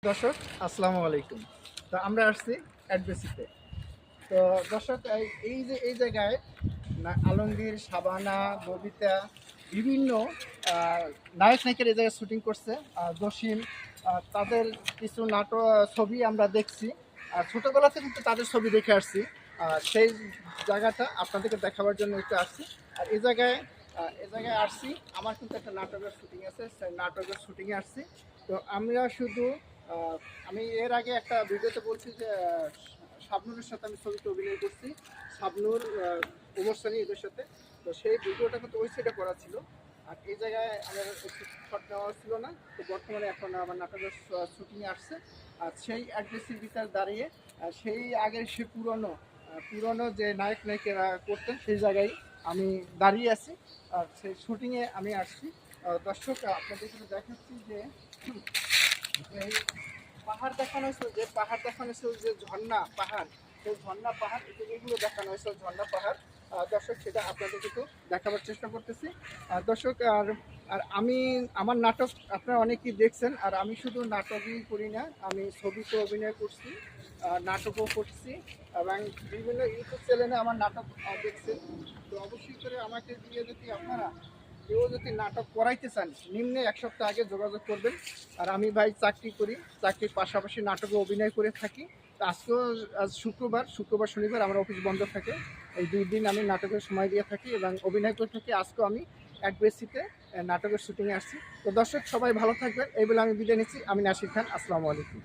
দর্শক আসসালামু আলাইকুম। তো আমরা আসছি অ্যাডভেসিতে। তো দর্শক এই জায়গায় আলমগীর, শাবানা, ববিতা বিভিন্ন নায়ক নায়িকার এই জায়গায় শুটিং করছে। জসিম তাদের কিছু ছবি আমরা দেখছি। ছোটোবেলাতে কিন্তু তাদের ছবি দেখে আসছি। সেই জায়গাটা আপনাদেরকে দেখাবার জন্য একটু আসছি। আর এই জায়গায় আসছি, আমার কিন্তু একটা নাটকের শুটিং আছে, সেই নাটকের শুটিংয়ে আসছি। তো আমরা শুধু আমি এর আগে একটা ভিডিওতে বলছি যে শাবনূরের সাথে আমি ছবিতে অভিনয় করছি, শাবনূর, ওমর সানি এদের সাথে। তো সেই ভিডিওটা কিন্তু ওই সাইডে করা ছিল। আর এই জায়গায় আমার একটু শট নেওয়া ছিল না। তো বর্তমানে এখন আমার নাটকের শুটিংয়ে আসছে। আর সেই অ্যাড্রেসের ভিতর দাঁড়িয়ে সেই আগের সে পুরনো যে নায়ক নায়িকারা করতেন সেই জায়গায় আমি দাঁড়িয়ে আছি। আর সেই শুটিংয়ে আমি আসছি। দর্শক আপনাদের কিন্তু দেখাচ্ছি যে এই পাহাড় দেখানো হয়েছিল যে ঝর্ণা পাহাড়, সেই ঝর্ণা পাহাড় এগুলো দেখানো হয়েছিল, ঝর্ণা পাহাড়। দর্শক সেটা আপনাদের কিন্তু দেখাবার চেষ্টা করতেছি। দর্শক আর আর আমি আমার নাটক আপনারা অনেকেই দেখছেন। আর আমি শুধু নাটকই করি না, আমি ছবিতে অভিনয় করছি, নাটকও করছি এবং বিভিন্ন ইউটিউব চ্যানেলে আমার নাটক দেখছেন। তো অবশ্যই করে আমাকে দিয়ে যদি আপনারা কেউ যদি নাটক করাইতে চান, নিম্নে 1 সপ্তাহ আগে যোগাযোগ করবেন। আর আমি ভাই চাকরি করি, চাকরির পাশাপাশি নাটকে অভিনয় করে থাকি। তো আজকেও আজ শুক্রবার শনিবার আমার অফিস বন্ধ থাকে। এই 2 দিন আমি নাটকের সময় দিয়ে থাকি এবং অভিনয় করে থাকি। আজকেও আমি অ্যাডভেসিতে নাটকের শুটিংয়ে আসছি। তো দর্শক সবাই ভালো থাকবেন, এই বলে আমি বিদায় নিচ্ছি। আমি নাসির খান, আসসালামু আলাইকুম।